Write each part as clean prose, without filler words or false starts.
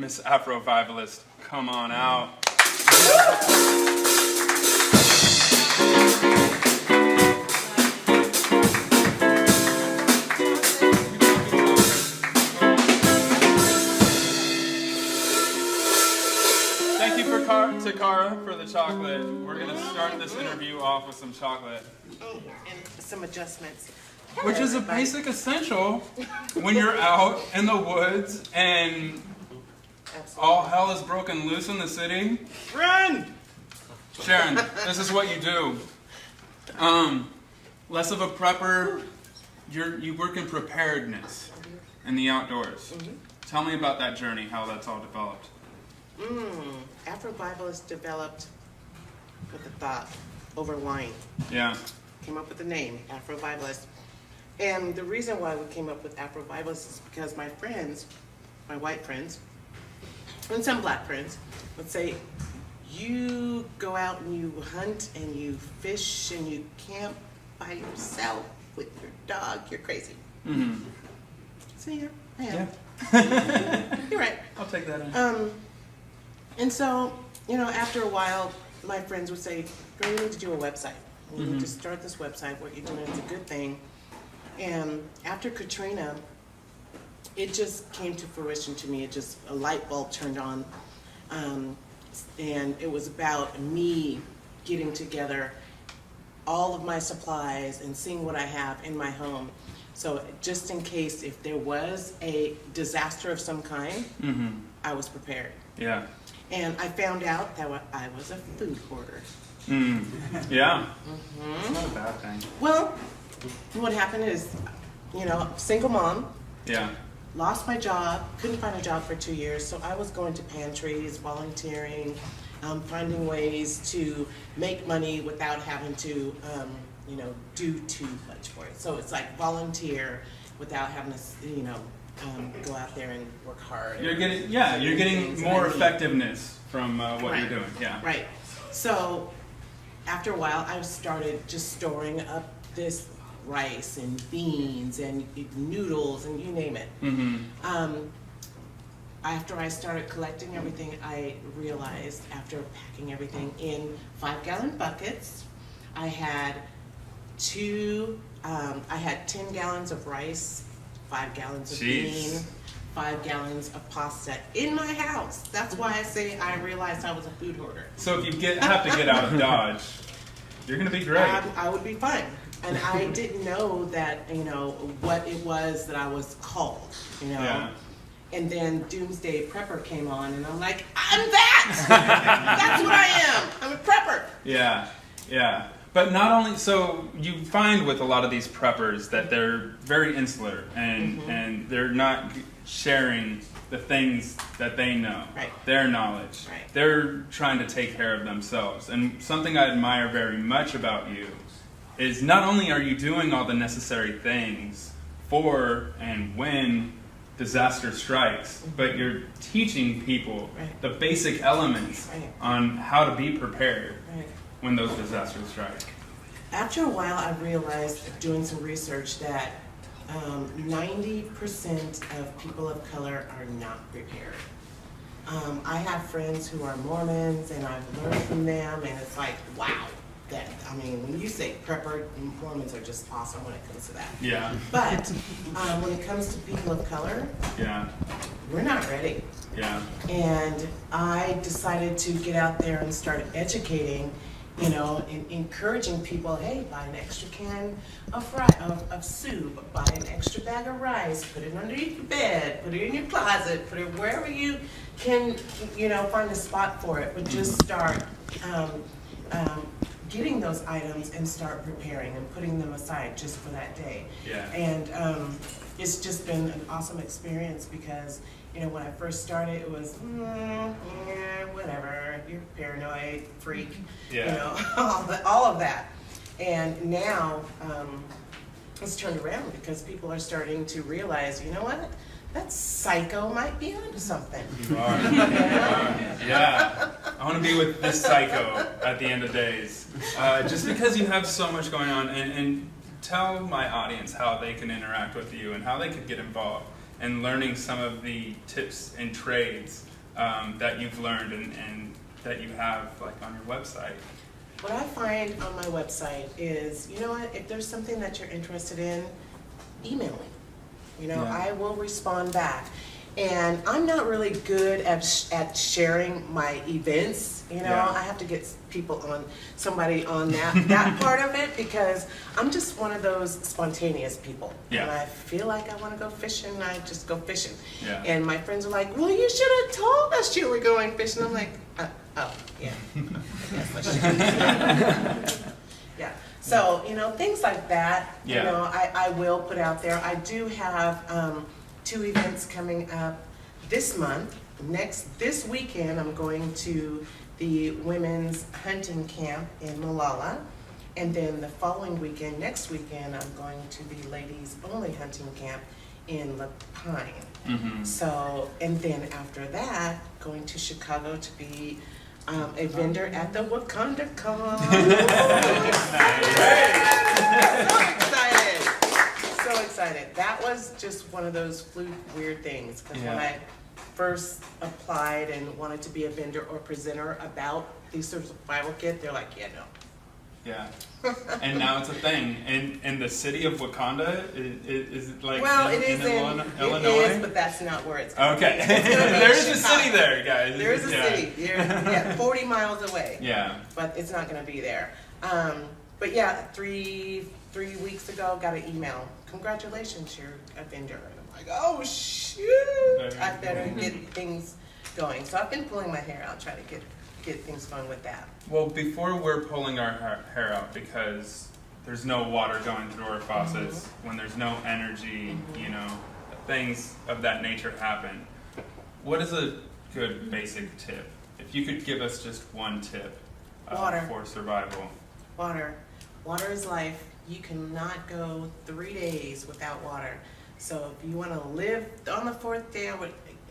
Miss Afro-Vivalist, come on out. Thank you to Cara for the chocolate. We're going to start this interview off with some chocolate. Oh, and some adjustments. Which is a basic essential when you're out in the woods and all hell is broken loose in the city. Run! Sharon, this is what you do. Less of a prepper, you work in preparedness in the outdoors. Tell me about that journey, how that's all developed. Afro-Vivalist developed with a thought over wine. Yeah. Came up with the name, Afro-Vivalist. And the reason why we came up with Afro-Vivalist is because my friends, my white friends, and some black friends, would say, you go out and you hunt and you fish and you camp by yourself with your dog, you're crazy. So yeah, I am. Yeah. You're right. I'll take that in. And so, you know, after a while, my friends would say, girl, you need to do a website. You need to start this website. What you're doing is a good thing. And after Katrina, it just came to fruition to me. It just, a light bulb turned on. And it was about me getting together all of my supplies and seeing what I have in my home. So just in case if there was a disaster of some kind, I was prepared. Yeah. And I found out that I was a food hoarder. Yeah. It's not a bad thing. Well, what happened is, you know, single mom. Yeah. Lost my job, couldn't find a job for 2 years, so I was going to pantries, volunteering, finding ways to make money without having to, you know, do too much for it. So it's like volunteer without having to, you know, go out there and work hard. You're getting more effectiveness from what you're doing. Yeah. Right. So after a while, I started just storing up this rice and beans and noodles and you name it. After I started collecting everything, I realized after packing everything in 5-gallon buckets, I had 10 gallons of rice, 5 gallons of bean, 5 gallons of pasta in my house. That's why I say I realized I was a food hoarder. So if you have to get out of Dodge, you're going to be great. I would be fine. And I didn't know that, you know, what it was that I was called, you know. Yeah. And then Doomsday Prepper came on, and I'm like, I'm that! That's what I am! I'm a prepper! Yeah, yeah. But not only, so you find with a lot of these preppers that they're very insular, and they're not sharing the things that they know, their knowledge. They're trying to take care of themselves. And something I admire very much about you is not only are you doing all the necessary things for and when disaster strikes, but you're teaching people the basic elements on how to be prepared when those disasters strike. After a while, I realized, doing some research, that 90% of people of color are not prepared. I have friends who are Mormons, and I've learned from them, and it's like, wow. I mean, when you say prepper, Mormons are just awesome when it comes to that. Yeah. But when it comes to people of color, we're not ready. Yeah. And I decided to get out there and start educating, you know, and encouraging people, hey, buy an extra can of soup, buy an extra bag of rice, put it underneath your bed, put it in your closet, put it wherever you can, you know, find a spot for it. But just start getting those items and start preparing and putting them aside just for that day. Yeah. And it's just been an awesome experience because, you know, when I first started, it was, whatever, you're paranoid, freak, you know, all of that. And now it's turned around because people are starting to realize, you know what? That psycho might be onto something. You are. Yeah. I want to be with this psycho at the end of days. Just because you have so much going on, and tell my audience how they can interact with you and how they could get involved and learning some of the tips and trades that you've learned and that you have like on your website? What I find on my website is, you know what, if there's something that you're interested in, email me. You know, Yeah. I will respond back. And I'm not really good at sharing my events. You know, Yeah. I have to get somebody on that part of it, because I'm just one of those spontaneous people. Yeah. And I feel like I want to go fishing, and I just go fishing. Yeah. And my friends are like, well, you should have told us you were going fishing. I'm like, oh, yeah. Yes, I should. Yeah. So, you know, things like that, Yeah. you know, I will put out there. I do have 2 events coming up this month. This weekend, I'm going to the women's hunting camp in Malala. And then the following weekend, next weekend, I'm going to the ladies only hunting camp in La Pine. Mm-hmm. So, and then after that, going to Chicago to be a vendor at the Wakanda Con. So excited. That was just one of those fluke weird things, because when I first applied and wanted to be a vendor or presenter about the survival kit, they're like, yeah, no. Yeah. And now it's a thing. In the city of Wakanda, is it like Well, in, it is in Illinois? It is, but that's not where it's going. Okay. It's gonna be There is a Chicago. city there, guys. There is a city. Yeah, 40 miles away. Yeah. But it's not going to be there. But yeah, three weeks ago, got an email. Congratulations, you're a vendor. And I'm like, oh shoot! I better get things going. So I've been pulling my hair out, trying to get things going with that. Well, before we're pulling our hair out, because there's no water going through our faucets, when there's no energy, you know, things of that nature happen. What is a good basic tip? If you could give us just one tip Water. for survival. Water. Water is life. You cannot go 3 days without water. So if you want to live on the 4th day,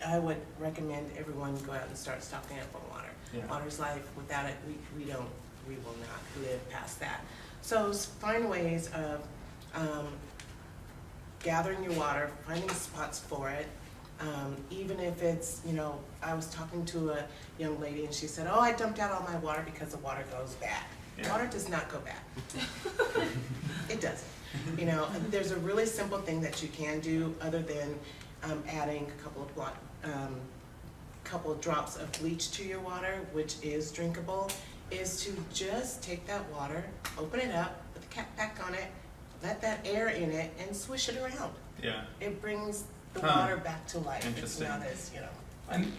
I would recommend everyone go out and start stocking up on water. Yeah. Water's life. Without it, we will not live past that. So find ways of gathering your water, finding spots for it. Even if it's, you know, I was talking to a young lady and she said, oh, I dumped out all my water because the water goes bad. Yeah. Water does not go bad. It doesn't. You know, there's a really simple thing that you can do other than adding a couple of drops of bleach to your water, which is drinkable, is to just take that water, open it up, put the cap back on it, let that air in it, and swish it around. Yeah. It brings the water back to life. Interesting. It's not as, you know.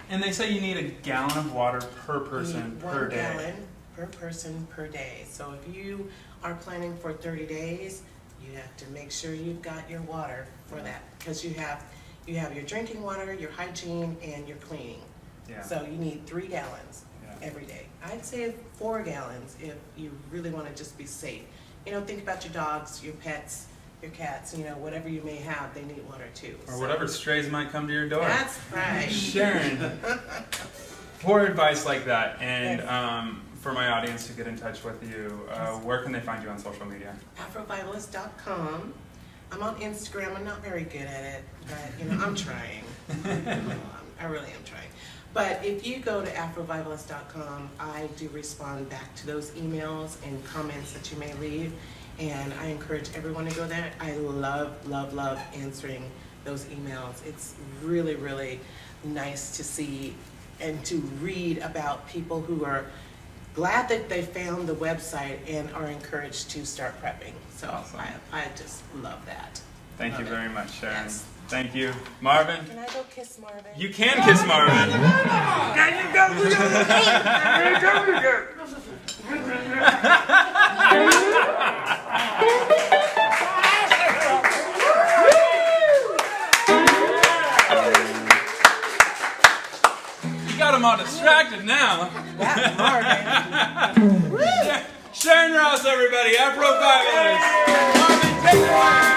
And they say you need a gallon of water per You person need per 1 day. gallon per person per day. So if you are planning for 30 days, you have to make sure you've got your water for that, because you have your drinking water, your hygiene, and your cleaning. Yeah. So you need 3 gallons Yeah. every day. I'd say 4 gallons if you really want to just be safe. You know, think about your dogs, your pets, your cats, you know, whatever you may have, they need water too. Or So whatever strays might come to your door. That's right. Sharon, for advice like that, and for my audience to get in touch with you, where can they find you on social media? Afrovivalist.com. I'm on Instagram. I'm not very good at it, but you know, I'm trying. I really am trying. But if you go to afrovivalist.com, I do respond back to those emails and comments that you may leave, and I encourage everyone to go there. I love, love, love answering those emails. It's really, really nice to see and to read about people who are glad that they found the website and are encouraged to start prepping. So Awesome. I just love that. Thank you Love it. very much, Sharon. Yes. Thank you. Marvin, Can I go kiss Marvin? you can kiss Marvin. You got him all distracted now. That Marvin. Sharon Ross, everybody, Afro Fabulous. Marvin, take it away.